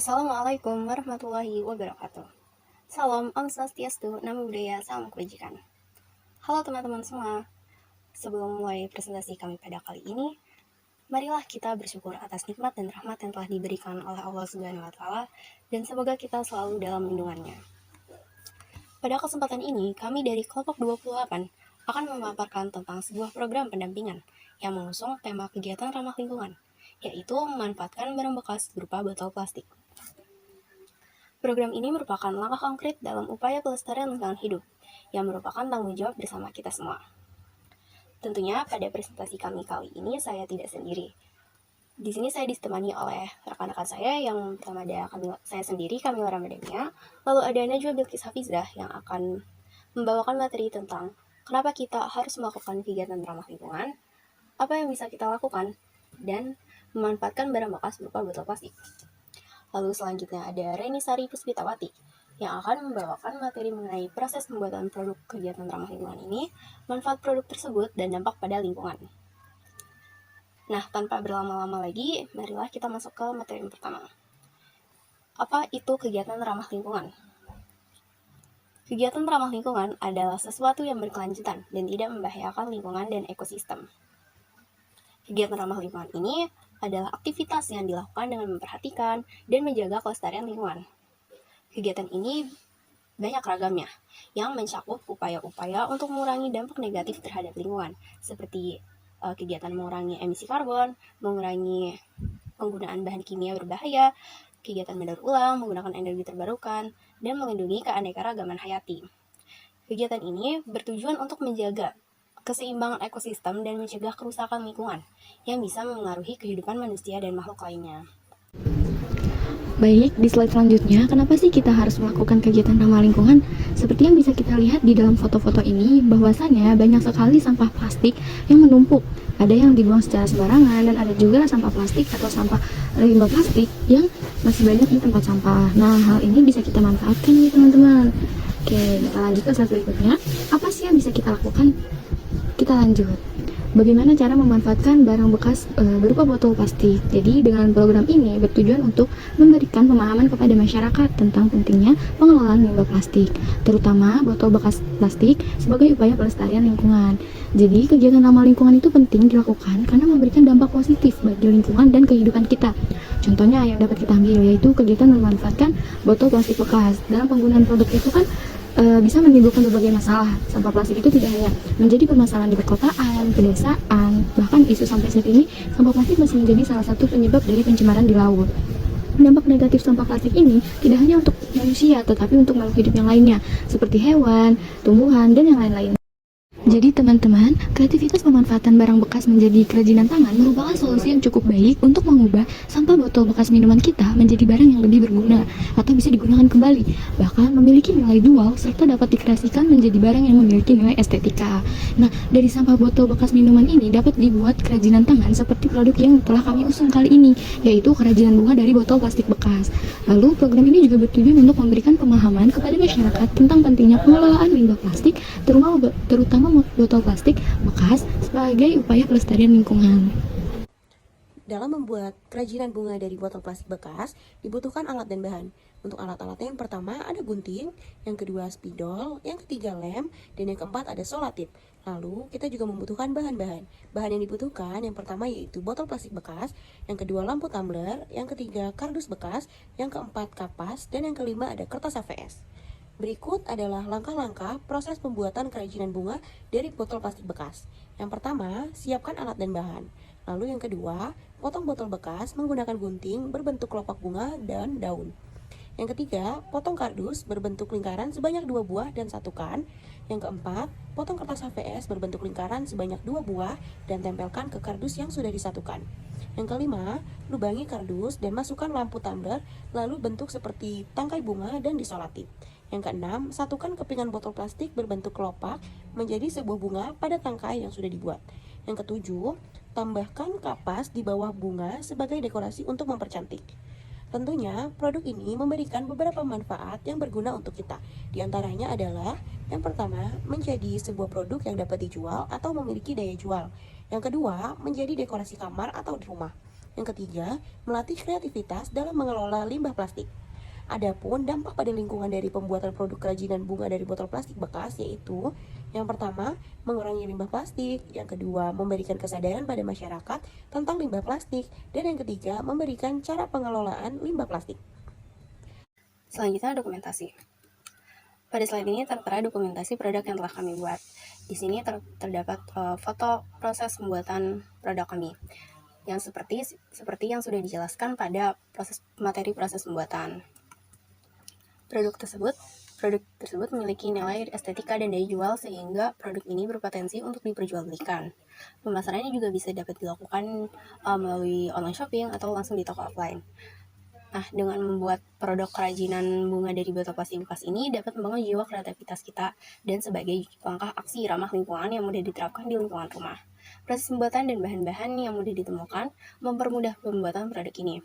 Assalamualaikum warahmatullahi wabarakatuh. Salam Om Swastiastu, Namo Buddhaya, Salam Kebajikan. Halo teman-teman semua. Sebelum mulai presentasi kami pada kali ini, marilah kita bersyukur atas nikmat dan rahmat yang telah diberikan oleh Allah Subhanahu wa taala dan semoga kita selalu dalam lindungannya. Pada kesempatan ini, kami dari kelompok 28 akan memaparkan tentang sebuah program pendampingan yang mengusung tema kegiatan ramah lingkungan, yaitu memanfaatkan barang bekas berupa botol plastik. Program ini merupakan langkah konkret dalam upaya pelestarian lingkungan hidup, yang merupakan tanggung jawab bersama kita semua. Tentunya pada presentasi kami kali ini saya tidak sendiri. Di sini saya ditemani oleh rekan-rekan saya yang pertama ada saya sendiri, Kamila Ramadhania, lalu ada Najwa Bilqis Hafizah yang akan membawakan materi tentang kenapa kita harus melakukan kegiatan ramah lingkungan, apa yang bisa kita lakukan, dan memanfaatkan barang bekas berupa botol plastik. Lalu selanjutnya ada Reni Sari Puspitawati yang akan membawakan materi mengenai proses pembuatan produk kegiatan ramah lingkungan ini, manfaat produk tersebut, dan dampak pada lingkungan. Nah, tanpa berlama-lama lagi, marilah kita masuk ke materi yang pertama. Apa itu kegiatan ramah lingkungan? Kegiatan ramah lingkungan adalah sesuatu yang berkelanjutan dan tidak membahayakan lingkungan dan ekosistem. Kegiatan ramah lingkungan ini adalah aktivitas yang dilakukan dengan memperhatikan dan menjaga kelestarian lingkungan. Kegiatan ini banyak ragamnya, yang mencakup upaya-upaya untuk mengurangi dampak negatif terhadap lingkungan, seperti kegiatan mengurangi emisi karbon, mengurangi penggunaan bahan kimia berbahaya, kegiatan mendaur ulang, menggunakan energi terbarukan, dan melindungi keanekaragaman hayati. Kegiatan ini bertujuan untuk menjaga keseimbangan ekosistem dan mencegah kerusakan lingkungan yang bisa memengaruhi kehidupan manusia dan makhluk lainnya. Baik, di slide selanjutnya, kenapa sih kita harus melakukan kegiatan ramah lingkungan? Seperti yang bisa kita lihat di dalam foto-foto ini, bahwasannya banyak sekali sampah plastik yang menumpuk. Ada yang dibuang secara sembarangan, dan ada juga sampah plastik atau sampah limbah plastik yang masih banyak di tempat sampah. Nah, hal ini bisa kita manfaatkan nih teman-teman. Oke, kita lanjut ke slide berikutnya. Apa sih yang bisa kita lakukan? Kita lanjut. Bagaimana cara memanfaatkan barang bekas berupa botol plastik? Jadi dengan program ini bertujuan untuk memberikan pemahaman kepada masyarakat tentang pentingnya pengelolaan limbah plastik, terutama botol bekas plastik sebagai upaya pelestarian lingkungan. Jadi kegiatan ramah lingkungan itu penting dilakukan karena memberikan dampak positif bagi lingkungan dan kehidupan kita. Contohnya yang dapat kita ambil yaitu kegiatan memanfaatkan botol plastik bekas. Dalam penggunaan produk itu kan bisa menimbulkan berbagai masalah. Sampah plastik itu tidak hanya menjadi permasalahan di perkotaan, pedesaan, bahkan isu sampai saat ini sampah plastik masih menjadi salah satu penyebab dari pencemaran di laut. Dampak negatif sampah plastik ini tidak hanya untuk manusia, tetapi untuk makhluk hidup yang lainnya, seperti hewan, tumbuhan, dan yang lain-lain. Jadi teman-teman, kreativitas pemanfaatan barang bekas menjadi kerajinan tangan merupakan solusi yang cukup baik untuk mengubah sampah botol bekas minuman kita menjadi barang yang lebih berguna atau bisa digunakan kembali, bahkan memiliki nilai jual serta dapat dikreasikan menjadi barang yang memiliki nilai estetika. Nah, dari sampah botol bekas minuman ini dapat dibuat kerajinan tangan seperti produk yang telah kami usung kali ini, yaitu kerajinan bunga dari botol plastik bekas. Lalu, program ini juga bertujuan untuk memberikan pemahaman kepada masyarakat tentang pentingnya pengelolaan limbah plastik, terutama botol plastik bekas sebagai upaya pelestarian lingkungan. Dalam membuat kerajinan bunga dari botol plastik bekas, dibutuhkan alat dan bahan. Untuk alat-alatnya yang pertama ada gunting, yang kedua spidol, yang ketiga lem, dan yang keempat ada solatip. Lalu, kita juga membutuhkan bahan-bahan. Bahan yang dibutuhkan yang pertama yaitu botol plastik bekas, yang kedua lampu tumbler, yang ketiga kardus bekas, yang keempat kapas, dan yang kelima ada kertas HVS. Berikut adalah langkah-langkah proses pembuatan kerajinan bunga dari botol plastik bekas. Yang pertama, siapkan alat dan bahan. Lalu yang kedua, potong botol bekas menggunakan gunting berbentuk kelopak bunga dan daun. Yang ketiga, potong kardus berbentuk lingkaran sebanyak 2 buah dan satukan. Yang keempat, potong kertas HVS berbentuk lingkaran sebanyak 2 buah dan tempelkan ke kardus yang sudah disatukan. Yang kelima, lubangi kardus dan masukkan lampu tumbler, lalu bentuk seperti tangkai bunga dan disolatip. Yang keenam, satukan kepingan botol plastik berbentuk kelopak menjadi sebuah bunga pada tangkai yang sudah dibuat. Yang ketujuh, tambahkan kapas di bawah bunga sebagai dekorasi untuk mempercantik. Tentunya, produk ini memberikan beberapa manfaat yang berguna untuk kita. Di antaranya adalah, yang pertama, menjadi sebuah produk yang dapat dijual atau memiliki daya jual. Yang kedua, menjadi dekorasi kamar atau di rumah. Yang ketiga, melatih kreativitas dalam mengelola limbah plastik. Adapun dampak pada lingkungan dari pembuatan produk kerajinan bunga dari botol plastik bekas yaitu yang pertama, mengurangi limbah plastik, yang kedua, memberikan kesadaran pada masyarakat tentang limbah plastik, dan yang ketiga, memberikan cara pengelolaan limbah plastik. Selanjutnya dokumentasi. Pada slide ini tertera dokumentasi produk yang telah kami buat. Di sini terdapat foto proses pembuatan produk kami yang seperti yang sudah dijelaskan pada materi proses pembuatan. Produk tersebut memiliki nilai estetika dan daya jual sehingga produk ini berpotensi untuk diperjualbelikan. Pemasarannya juga bisa dapat dilakukan melalui online shopping atau langsung di toko offline. Nah, dengan membuat produk kerajinan bunga dari botol plastik bekas ini dapat membangun jiwa kreativitas kita dan sebagai langkah aksi ramah lingkungan yang mudah diterapkan di lingkungan rumah. Proses pembuatan dan bahan-bahan yang mudah ditemukan mempermudah pembuatan produk ini.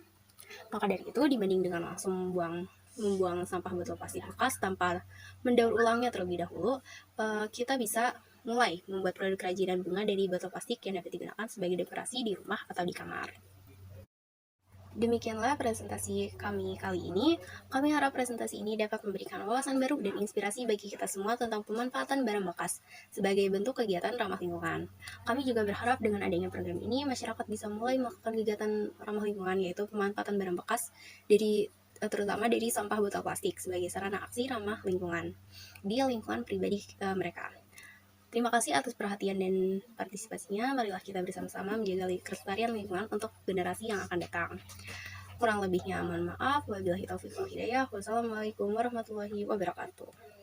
Maka dari itu, dibanding dengan langsung membuang sampah botol plastik bekas tanpa mendaur ulangnya terlebih dahulu, kita bisa mulai membuat produk kerajinan bunga dari botol plastik yang dapat digunakan sebagai dekorasi di rumah atau di kamar. Demikianlah presentasi kami kali ini. Kami harap presentasi ini dapat memberikan wawasan baru dan inspirasi bagi kita semua tentang pemanfaatan barang bekas sebagai bentuk kegiatan ramah lingkungan. Kami juga berharap dengan adanya program ini, masyarakat bisa mulai melakukan kegiatan ramah lingkungan, yaitu pemanfaatan barang bekas terutama dari sampah botol plastik sebagai sarana aksi ramah lingkungan di lingkungan pribadi mereka. Terima kasih atas perhatian dan partisipasinya. Marilah kita bersama-sama menjaga kelestarian lingkungan untuk generasi yang akan datang. Kurang lebihnya mohon maaf. Wabillahi taufiq wal hidayah. Wassalamualaikum warahmatullahi wabarakatuh.